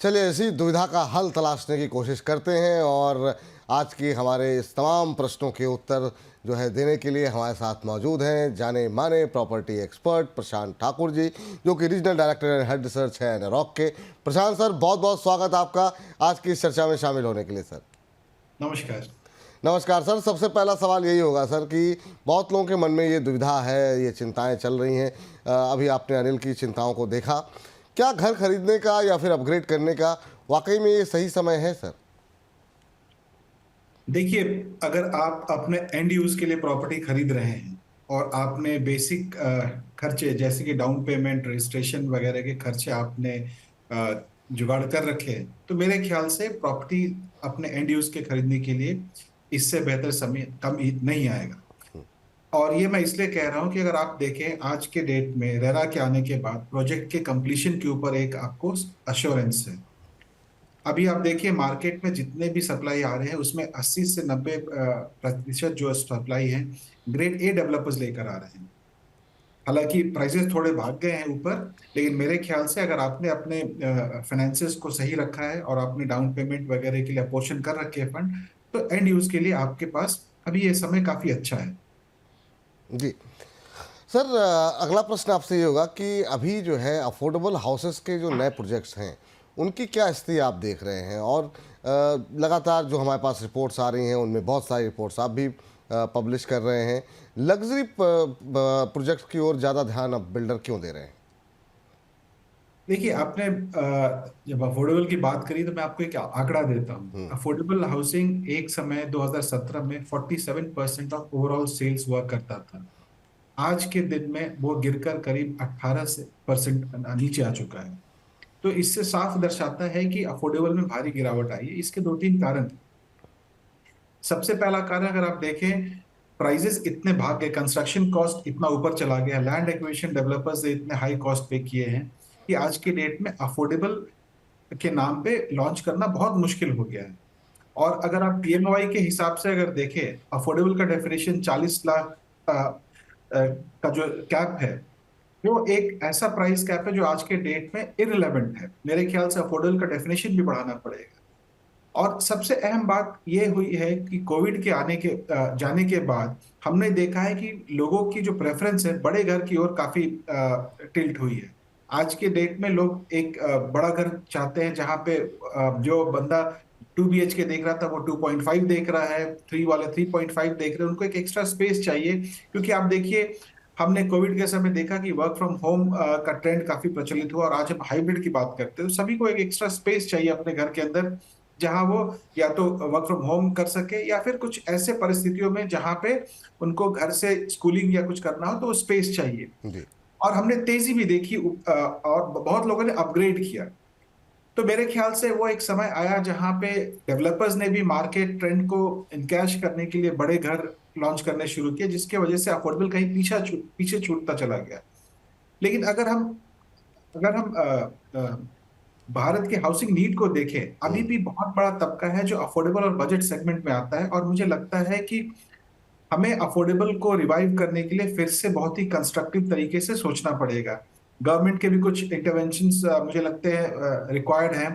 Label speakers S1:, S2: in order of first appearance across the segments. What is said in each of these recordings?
S1: चलिए इसी दुविधा का हल तलाशने की कोशिश करते हैं और आज की हमारे इस तमाम प्रश्नों के उत्तर जो है देने के लिए हमारे साथ मौजूद हैं जाने माने प्रॉपर्टी एक्सपर्ट प्रशांत ठाकुर जी, जो कि regional director and head research है एनरॉक के। प्रशांत सर, बहुत बहुत स्वागत आपका आज की इस चर्चा में शामिल होने के लिए सर।
S2: नमस्कार।
S1: नमस्कार सर। सबसे पहला सवाल यही होगा सर कि बहुत लोगों के मन में ये दुविधा है, ये चिंताएं चल रही हैं। अभी आपने अनिल की चिंताओं को देखा, क्या घर खरीदने का या फिर अपग्रेड करने का वाकई में ये सही समय है सर?
S2: देखिए, अगर आप अपने एंड यूज के लिए प्रॉपर्टी खरीद रहे हैं और आपने बेसिक खर्चे जैसे कि डाउन पेमेंट, रजिस्ट्रेशन वगैरह के खर्चे आपने जुगाड़ कर रखे हैं, तो मेरे ख्याल से प्रॉपर्टी अपने एंड यूज के खरीदने के लिए इससे बेहतर समय कम ही नहीं आएगा। और ये मैं इसलिए कह रहा हूं कि अगर आप देखें आज के डेट में रेरा के आने के बाद प्रोजेक्ट के कंप्लीशन के ऊपर एक आपको अश्योरेंस है। अभी आप देखिए मार्केट में जितने भी सप्लाई आ रहे हैं उसमें 80 से 90% जो सप्लाई है ग्रेड ए डेवलपर्स लेकर आ रहे हैं। हालांकि प्राइसेस थोड़े भाग गए हैं ऊपर, लेकिन मेरे ख्याल से अगर आपने अपने फाइनेंसेस को सही रखा है और आपने डाउन पेमेंट वगैरह के लिए अपोर्शन कर रखे हैं फंड, तो एंड यूज के लिए आपके पास अभी ये समय काफी अच्छा है।
S1: जी सर, अगला प्रश्न आपसे ये होगा कि अभी जो है अफोर्डेबल हाउसेस के जो नए प्रोजेक्ट्स हैं उनकी क्या स्थिति आप देख रहे हैं? और लगातार जो हमारे पास रिपोर्ट्स आ रही हैं उनमें बहुत सारी रिपोर्ट्स आप भी पब्लिश कर रहे हैं। लग्जरी प्रोजेक्ट्स की ओर ज़्यादा ध्यान अब बिल्डर क्यों दे रहे हैं?
S2: देखिए, आपने जब अफोर्डेबल की बात करी तो मैं आपको एक आंकड़ा देता हूँ। अफोर्डेबल हाउसिंग एक समय 2017 में 47% ऑफ ओवरऑल सेल्स हुआ करता था। आज के दिन में वो गिरकर करीब 18% नीचे आ चुका है। तो इससे साफ दर्शाता है कि अफोर्डेबल में भारी गिरावट आई है। इसके दो तीन कारण। सबसे पहला कारण अगर आप देखें, प्राइजेस इतने भाग गए, कंस्ट्रक्शन कॉस्ट इतना ऊपर चला गया, लैंड एक्विजिशन डेवलपर्स ने इतने हाई कॉस्ट पे किए हैं कि आज के डेट में अफोर्डेबल के नाम पे लॉन्च करना बहुत मुश्किल हो गया है। और अगर आप पीएमओआई के हिसाब से अगर देखें, अफोर्डेबल का डेफिनेशन 40 लाख का जो कैप है, वो एक ऐसा प्राइस कैप है जो आज के डेट में इररिलेवेंट है। मेरे ख्याल से अफोर्डेबल का डेफिनेशन भी बढ़ाना पड़ेगा। और सबसे अहम बात ये हुई है कि कोविड के जाने के बाद हमने देखा है कि लोगों की जो प्रेफरेंस है बड़े घर की ओर काफी टिल्ट हुई है। आज के डेट में लोग एक बड़ा घर चाहते हैं, जहां पे जो बंदा 2 BHK देख रहा था वो 2.5 देख रहा है, 3 वाले 3.5 देख रहे हैं। उनको एक एक्स्ट्रा स्पेस चाहिए, क्योंकि आप देखिए हमने कोविड के समय देखा कि वर्क फ्रॉम होम का ट्रेंड काफी प्रचलित हुआ, और आज हम हाइब्रिड की बात करते हैं तो सभी को एक एक्स्ट्रा स्पेस चाहिए अपने घर के अंदर, जहां वो या तो वर्क फ्रॉम होम कर सके या फिर कुछ ऐसे परिस्थितियों में जहां पे उनको घर से स्कूलिंग या कुछ करना हो तो स्पेस चाहिए।
S1: जी।
S2: और हमने तेजी भी देखी, और बहुत लोगों ने अपग्रेड किया। तो मेरे ख्याल से वो एक समय आया जहां पे डेवलपर्स ने भी मार्केट ट्रेंड को इनकैश करने के लिए बड़े घर लॉन्च करने शुरू किए, जिसके वजह से अफोर्डेबल कहीं पीछे छूटता चला गया। लेकिन अगर हम भारत के हाउसिंग नीड को देखें, अभी भी बहुत बड़ा तबका है जो अफोर्डेबल और बजट सेगमेंट में आता है, और मुझे लगता है कि हमें अफोर्डेबल को रिवाइव करने के लिए फिर से बहुत ही कंस्ट्रक्टिव तरीके से सोचना पड़ेगा। गवर्नमेंट के भी कुछ इंटरवेंशंस मुझे लगते हैं रिक्वायर्ड हैं।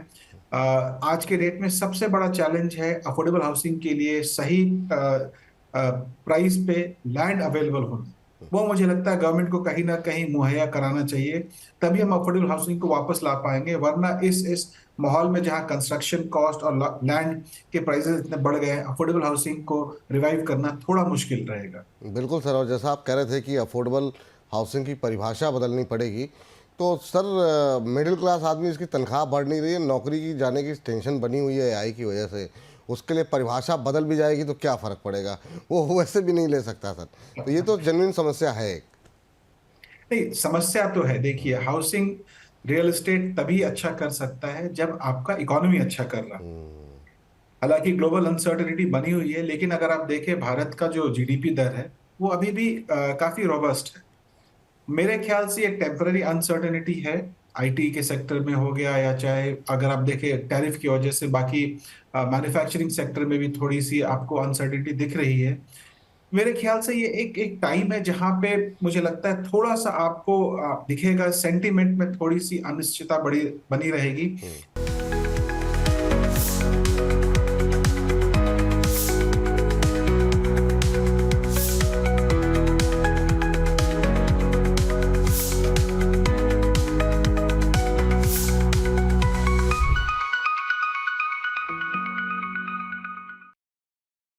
S2: आज के डेट में सबसे बड़ा चैलेंज है अफोर्डेबल हाउसिंग के लिए सही प्राइस पे लैंड अवेलेबल होना। वो मुझे लगता है गवर्नमेंट को कहीं ना कहीं मुहैया कराना चाहिए, तभी हम अफोर्डेबल हाउसिंग को वापस ला पाएंगे। वरना इस माहौल में जहां कंस्ट्रक्शन कॉस्ट और लैंड के प्राइसेस इतने बढ़ गए हैं, अफोर्डेबल हाउसिंग को रिवाइव करना थोड़ा मुश्किल रहेगा।
S1: बिल्कुल सर, और जैसा आप कह रहे थे कि अफोर्डेबल हाउसिंग की परिभाषा बदलनी पड़ेगी, तो सर मिडिल क्लास आदमी, इसकी तनख्वाह बढ़ नहीं रही है, नौकरी की जाने की टेंशन बनी हुई है एआई की वजह से, उसके लिए परिभाषा बदल भी जाएगी तो क्या फ़र्क पड़ेगा? वो वैसे भी नहीं ले सकता सर। तो ये तो जेन्युइन समस्या है एक।
S2: नहीं, समस्या तो है। देखिए, हाउसिंग रियल एस्टेट तभी अच्छा कर सकता है जब आपका इकोनॉमी अच्छा कर रहा हो। हालांकि ग्लोबल अनसर्टेनिटी बनी हुई है, लेकिन अगर आप देखें भारत का जो जीडीपी दर है वो अभी भी काफी रोबस्ट है। मेरे ख्याल से एक टेम्पररी अनसर्टेनिटी है, आईटी के सेक्टर में हो गया, या चाहे अगर आप देखें टैरिफ की वजह से बाकी मैन्युफैक्चरिंग सेक्टर में भी थोड़ी सी आपको अनसर्टेनिटी दिख रही है। मेरे ख्याल से ये एक एक टाइम है जहां पे मुझे लगता है थोड़ा सा आपको दिखेगा, सेंटिमेंट में थोड़ी सी अनिश्चितता बड़ी बनी रहेगी।